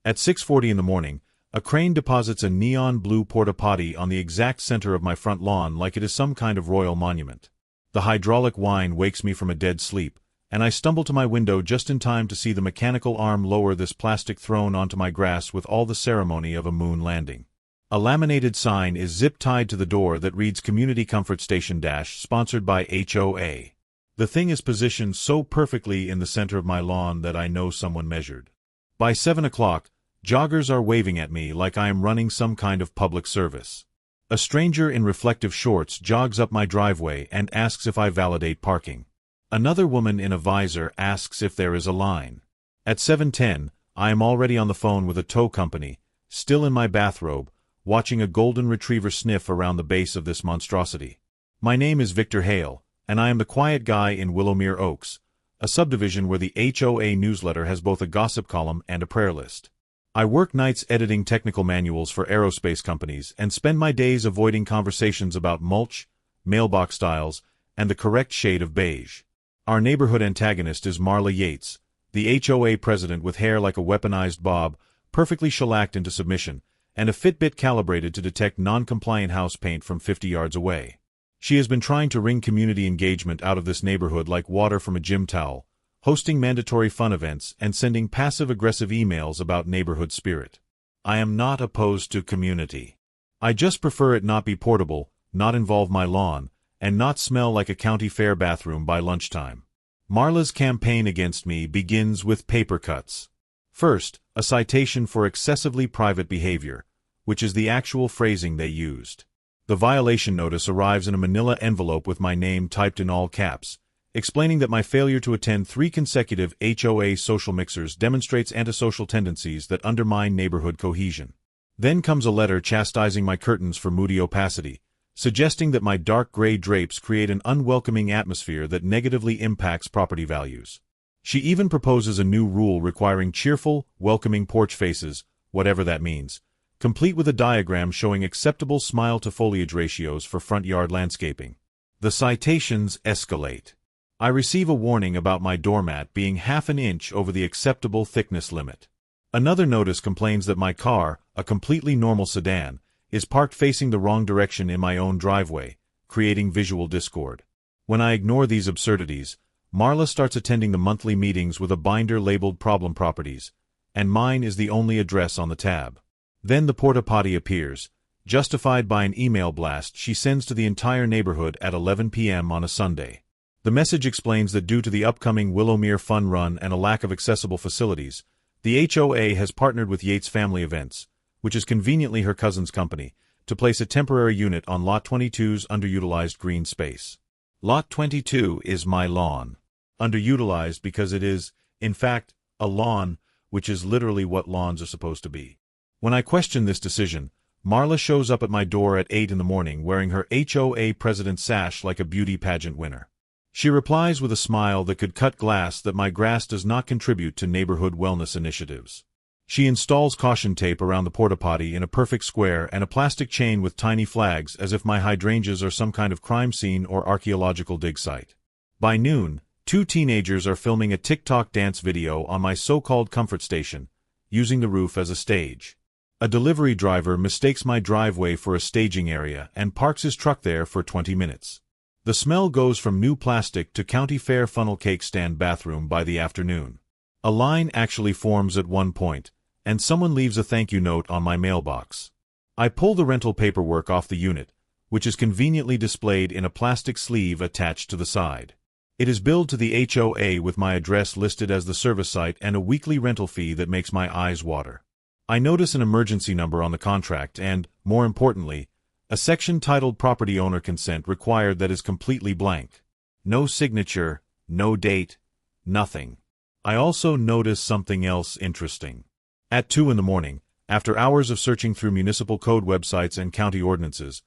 At 6:40 in the morning, a crane deposits a neon blue porta-potty on the exact center of my front lawn like it is some kind of royal monument. The hydraulic whine wakes me from a dead sleep, and I stumble to my window just in time to see the mechanical arm lower this plastic throne onto my grass with all the ceremony of a moon landing. A laminated sign is zip-tied to the door that reads Community Comfort Station - sponsored by HOA. The thing is positioned so perfectly in the center of my lawn that I know someone measured. By 7 o'clock, joggers are waving at me like I am running some kind of public service. A stranger in reflective shorts jogs up my driveway and asks if I validate parking. Another woman in a visor asks if there is a line. At 7:10, I am already on the phone with a tow company, still in my bathrobe, watching a golden retriever sniff around the base of this monstrosity. My name is Victor Hale, and I am the quiet guy in Willowmere Oaks, a subdivision where the HOA newsletter has both a gossip column and a prayer list. I work nights editing technical manuals for aerospace companies and spend my days avoiding conversations about mulch, mailbox styles, and the correct shade of beige. Our neighborhood antagonist is Mara Yates, the HOA president with hair like a weaponized bob, perfectly shellacked into submission, and a Fitbit calibrated to detect non-compliant house paint from 50 yards away. She has been trying to wring community engagement out of this neighborhood like water from a gym towel, hosting mandatory fun events and sending passive-aggressive emails about neighborhood spirit. I am not opposed to community. I just prefer it not be portable, not involve my lawn, and not smell like a county fair bathroom by lunchtime. Marla's campaign against me begins with paper cuts. First, a citation for excessively private behavior, which is the actual phrasing they used. The violation notice arrives in a manila envelope with my name typed in all caps, explaining that my failure to attend 3 consecutive HOA social mixers demonstrates antisocial tendencies that undermine neighborhood cohesion. Then comes a letter chastising my curtains for moody opacity, suggesting that my dark gray drapes create an unwelcoming atmosphere that negatively impacts property values. She even proposes a new rule requiring cheerful, welcoming porch faces, whatever that means, complete with a diagram showing acceptable smile-to-foliage ratios for front yard landscaping. The citations escalate. I receive a warning about my doormat being half an inch over the acceptable thickness limit. Another notice complains that my car, a completely normal sedan, is parked facing the wrong direction in my own driveway, creating visual discord. When I ignore these absurdities, Marla starts attending the monthly meetings with a binder labeled Problem Properties, and mine is the only address on the tab. Then the porta-potty appears, justified by an email blast she sends to the entire neighborhood at 11 p.m. on a Sunday. The message explains that due to the upcoming Willowmere Fun Run and a lack of accessible facilities, the HOA has partnered with Yates Family Events, which is conveniently her cousin's company, to place a temporary unit on Lot 22's underutilized green space. Lot 22 is my lawn. Underutilized because it is, in fact, a lawn, which is literally what lawns are supposed to be. When I question this decision, Marla shows up at my door at 8 in the morning wearing her HOA president's sash like a beauty pageant winner. She replies with a smile that could cut glass that my grass does not contribute to neighborhood wellness initiatives. She installs caution tape around the porta-potty in a perfect square and a plastic chain with tiny flags as if my hydrangeas are some kind of crime scene or archaeological dig site. By noon, 2 teenagers are filming a TikTok dance video on my so-called comfort station, using the roof as a stage. A delivery driver mistakes my driveway for a staging area and parks his truck there for 20 minutes. The smell goes from new plastic to county fair funnel cake stand bathroom by the afternoon. A line actually forms at one point, and someone leaves a thank you note on my mailbox. I pull the rental paperwork off the unit, which is conveniently displayed in a plastic sleeve attached to the side. It is billed to the HOA with my address listed as the service site and a weekly rental fee that makes my eyes water. I notice an emergency number on the contract and, more importantly, a section titled Property Owner Consent required that is completely blank. No signature, no date, nothing. I also notice something else interesting. At 2 in the morning, after hours of searching through municipal code websites and county ordinances,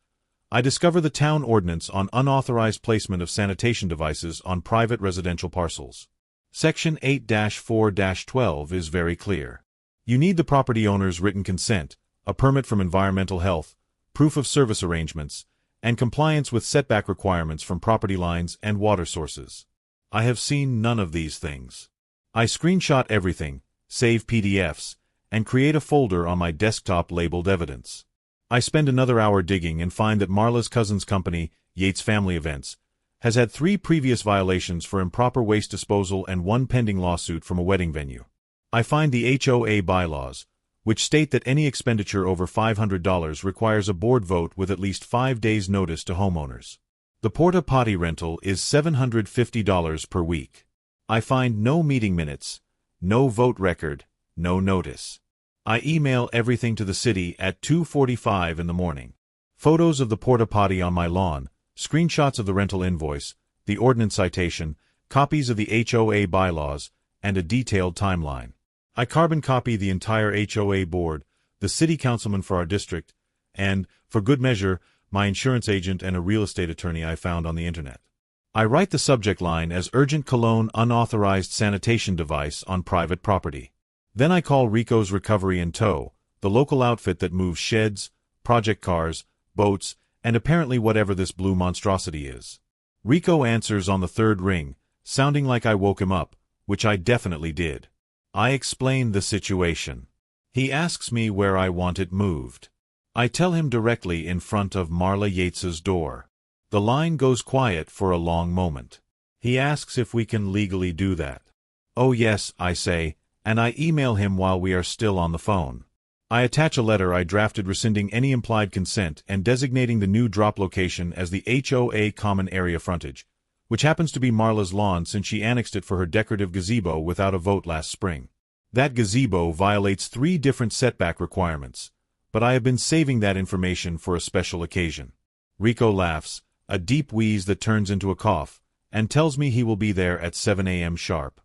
I discover the town ordinance on unauthorized placement of sanitation devices on private residential parcels. Section 8-4-12 is very clear. You need the property owner's written consent, a permit from environmental health, proof of service arrangements, and compliance with setback requirements from property lines and water sources. I have seen none of these things. I screenshot everything, save PDFs, and create a folder on my desktop labeled Evidence. I spend another hour digging and find that Marla's cousin's company, Yates Family Events, has had 3 previous violations for improper waste disposal and 1 pending lawsuit from a wedding venue. I find the HOA bylaws, which state that any expenditure over $500 requires a board vote with at least 5 days' notice to homeowners. The porta-potty rental is $750 per week. I find no meeting minutes, no vote record, no notice. I email everything to the city at 2:45 in the morning. Photos of the porta-potty on my lawn, screenshots of the rental invoice, the ordinance citation, copies of the HOA bylaws, and a detailed timeline. I carbon copy the entire HOA board, the city councilman for our district, and, for good measure, my insurance agent and a real estate attorney I found on the internet. I write the subject line as Urgent Cologne Unauthorized Sanitation Device on Private Property. Then I call Rico's Recovery and Tow, the local outfit that moves sheds, project cars, boats, and apparently whatever this blue monstrosity is. Rico answers on the 3rd ring, sounding like I woke him up, which I definitely did. I explain the situation. He asks me where I want it moved. I tell him directly in front of Mara Yates's door. The line goes quiet for a long moment. He asks if we can legally do that. Oh yes, I say, and I email him while we are still on the phone. I attach a letter I drafted rescinding any implied consent and designating the new drop location as the HOA common area frontage, which happens to be Marla's lawn since she annexed it for her decorative gazebo without a vote last spring. That gazebo violates 3 different setback requirements, but I have been saving that information for a special occasion. Rico laughs, a deep wheeze that turns into a cough, and tells me he will be there at 7 a.m. sharp.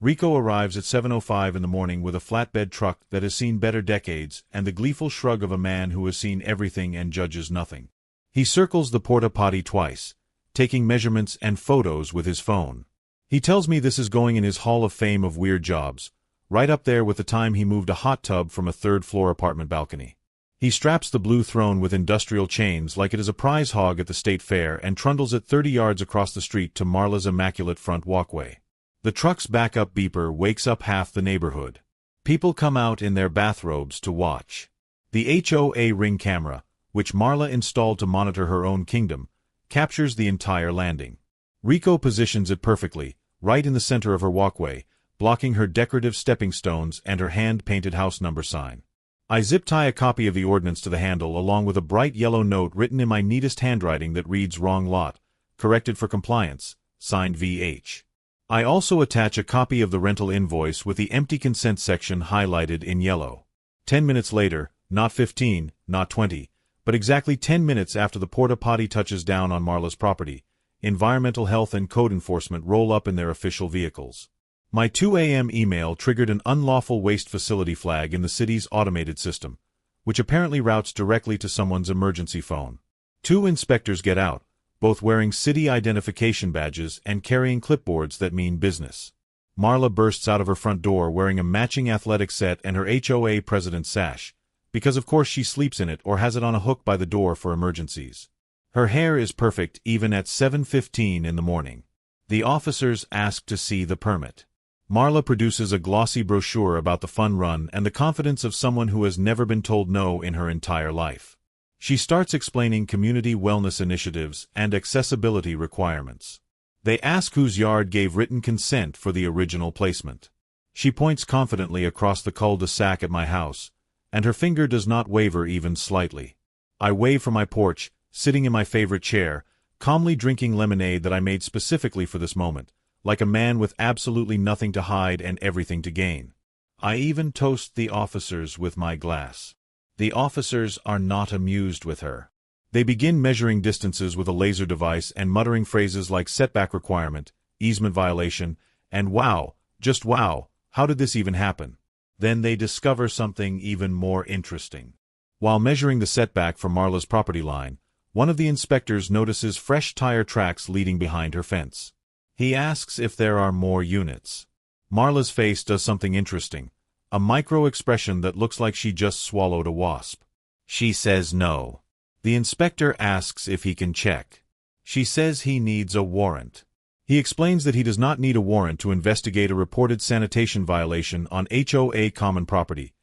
Rico arrives at 7:05 in the morning with a flatbed truck that has seen better decades and the gleeful shrug of a man who has seen everything and judges nothing. He circles the porta-potty twice, taking measurements and photos with his phone. He tells me this is going in his Hall of Fame of weird jobs, right up there with the time he moved a hot tub from a 3rd-floor apartment balcony. He straps the blue throne with industrial chains like it is a prize hog at the state fair and trundles it 30 yards across the street to Marla's immaculate front walkway. The truck's backup beeper wakes up half the neighborhood. People come out in their bathrobes to watch. The HOA ring camera, which Marla installed to monitor her own kingdom, captures the entire landing. Rico positions it perfectly, right in the center of her walkway, blocking her decorative stepping stones and her hand-painted house number sign. I zip-tie a copy of the ordinance to the handle along with a bright yellow note written in my neatest handwriting that reads "Wrong lot, corrected for compliance, signed VH." I also attach a copy of the rental invoice with the empty consent section highlighted in yellow. 10 minutes later, not 15, not 20, but exactly 10 minutes after the porta-potty touches down on Marla's property, environmental health and code enforcement roll up in their official vehicles. My 2 a.m. email triggered an unlawful waste facility flag in the city's automated system, which apparently routes directly to someone's emergency phone. 2 inspectors get out, both wearing city identification badges and carrying clipboards that mean business. Marla bursts out of her front door wearing a matching athletic set and her HOA president's sash, because of course she sleeps in it or has it on a hook by the door for emergencies. Her hair is perfect even at 7:15 in the morning. The officers ask to see the permit. Marla produces a glossy brochure about the fun run and the confidence of someone who has never been told no in her entire life. She starts explaining community wellness initiatives and accessibility requirements. They ask whose yard gave written consent for the original placement. She points confidently across the cul-de-sac at my house, and her finger does not waver even slightly. I wave from my porch, sitting in my favorite chair, calmly drinking lemonade that I made specifically for this moment, like a man with absolutely nothing to hide and everything to gain. I even toast the officers with my glass. The officers are not amused with her. They begin measuring distances with a laser device and muttering phrases like setback requirement, easement violation, and wow, just wow, how did this even happen? Then they discover something even more interesting. While measuring the setback from Marla's property line, one of the inspectors notices fresh tire tracks leading behind her fence. He asks if there are more units. Marla's face does something interesting, a micro-expression that looks like she just swallowed a wasp. She says no. The inspector asks if he can check. She says he needs a warrant. He explains that he does not need a warrant to investigate a reported sanitation violation on HOA common property,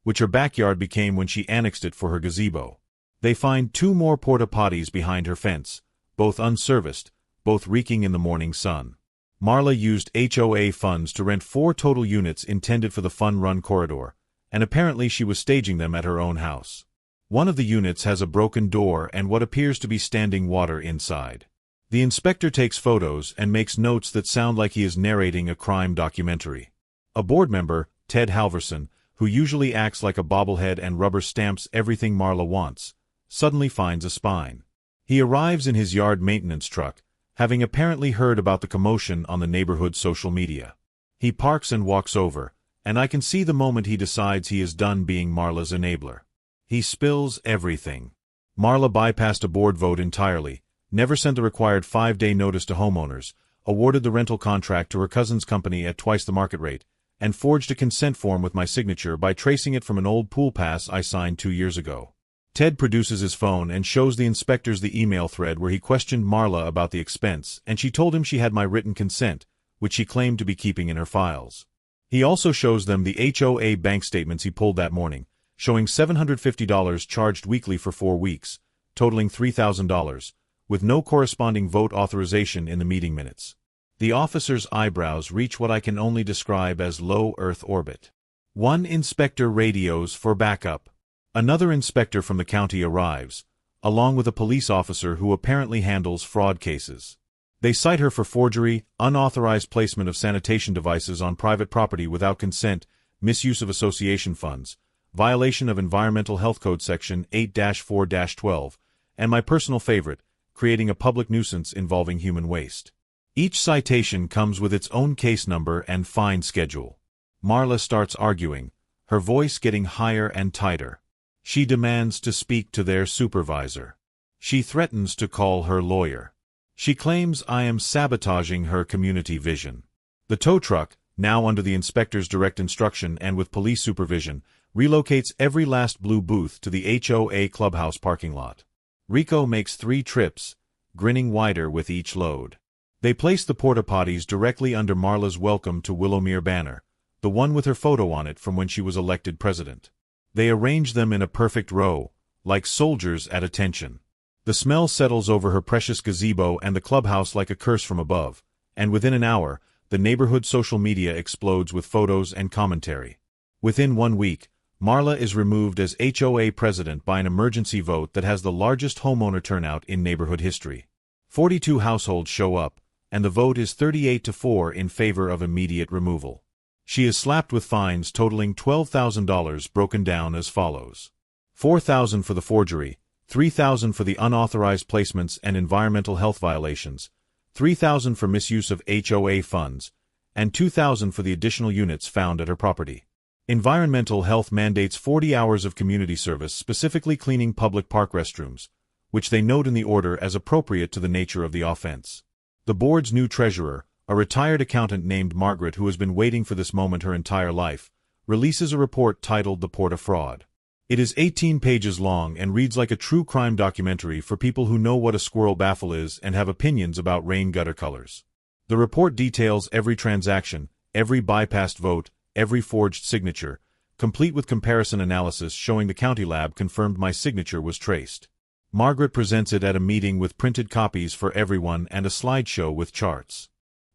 which her backyard became when she annexed it for her gazebo. They find 2 more porta-potties behind her fence, both unserviced, both reeking in the morning sun. Marla used HOA funds to rent 4 total units intended for the fun run corridor, and apparently she was staging them at her own house. One of the units has a broken door and what appears to be standing water inside. The inspector takes photos and makes notes that sound like he is narrating a crime documentary. A board member, Ted Halverson, who usually acts like a bobblehead and rubber stamps everything Marla wants, suddenly finds a spine. He arrives in his yard maintenance truck, having apparently heard about the commotion on the neighborhood social media. He parks and walks over, and I can see the moment he decides he is done being Marla's enabler. He spills everything. Marla bypassed a board vote entirely, never sent the required 5-day notice to homeowners, awarded the rental contract to her cousin's company at twice the market rate, and forged a consent form with my signature by tracing it from an old pool pass I signed 2 years ago. Ted produces his phone and shows the inspectors the email thread where he questioned Marla about the expense, and she told him she had my written consent, which she claimed to be keeping in her files. He also shows them the HOA bank statements he pulled that morning, showing $750 charged weekly for 4 weeks, totaling $3,000, with no corresponding vote authorization in the meeting minutes. The officer's eyebrows reach what I can only describe as low Earth orbit. One inspector radios for backup. Another inspector from the county arrives, along with a police officer who apparently handles fraud cases. They cite her for forgery, unauthorized placement of sanitation devices on private property without consent, misuse of association funds, violation of Environmental Health Code Section 8-4-12, and my personal favorite, creating a public nuisance involving human waste. Each citation comes with its own case number and fine schedule. Marla starts arguing, her voice getting higher and tighter. She demands to speak to their supervisor. She threatens to call her lawyer. She claims I am sabotaging her community vision. The tow truck, now under the inspector's direct instruction and with police supervision, relocates every last blue booth to the HOA clubhouse parking lot. Rico makes 3 trips, grinning wider with each load. They place the porta-potties directly under Marla's Welcome to Willowmere banner, the one with her photo on it from when she was elected president. They arrange them in a perfect row, like soldiers at attention. The smell settles over her precious gazebo and the clubhouse like a curse from above, and within an hour, the neighborhood social media explodes with photos and commentary. Within 1 week, Marla is removed as HOA president by an emergency vote that has the largest homeowner turnout in neighborhood history. 42 households show up, and the vote is 38-4 in favor of immediate removal. She is slapped with fines totaling $12,000 broken down as follows. $4,000 for the forgery, $3,000 for the unauthorized placements and environmental health violations, $3,000 for misuse of HOA funds, and $2,000 for the additional units found at her property. Environmental health mandates 40 hours of community service, specifically cleaning public park restrooms, which they note in the order as appropriate to the nature of the offense. The board's new treasurer, a retired accountant named Margaret who has been waiting for this moment her entire life, releases a report titled The Porta Fraud. It is 18 pages long and reads like a true crime documentary for people who know what a squirrel baffle is and have opinions about rain gutter colors. The report details every transaction, every bypassed vote, every forged signature, complete with comparison analysis showing the county lab confirmed my signature was traced. Margaret presents it at a meeting with printed copies for everyone and a slideshow with charts.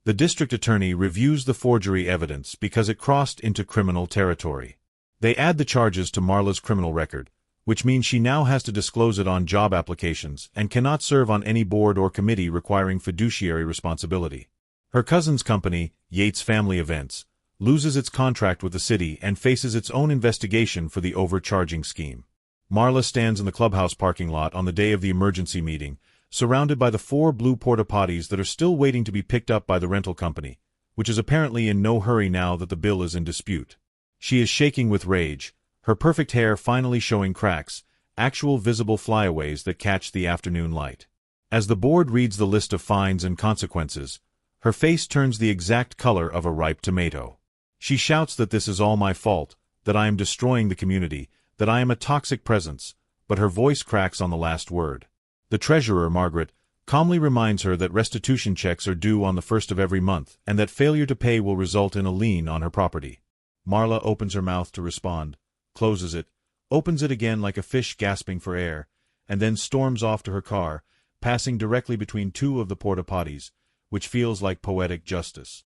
The district attorney reviews the forgery evidence because it crossed into criminal territory. They add the charges to Marla's criminal record, which means she now has to disclose it on job applications and cannot serve on any board or committee requiring fiduciary responsibility. Her cousin's company, Yates Family Events, loses its contract with the city and faces its own investigation for the overcharging scheme. Marla stands in the clubhouse parking lot on the day of the emergency meeting, surrounded by the 4 blue porta-potties that are still waiting to be picked up by the rental company, which is apparently in no hurry now that the bill is in dispute. She is shaking with rage, her perfect hair finally showing cracks, actual visible flyaways that catch the afternoon light. As the board reads the list of fines and consequences, her face turns the exact color of a ripe tomato. She shouts that this is all my fault, that I am destroying the community, that I am a toxic presence, but her voice cracks on the last word. The treasurer, Margaret, calmly reminds her that restitution checks are due on the 1st of every month and that failure to pay will result in a lien on her property. Marla opens her mouth to respond, closes it, opens it again like a fish gasping for air, and then storms off to her car, passing directly between two of the porta-potties, which feels like poetic justice.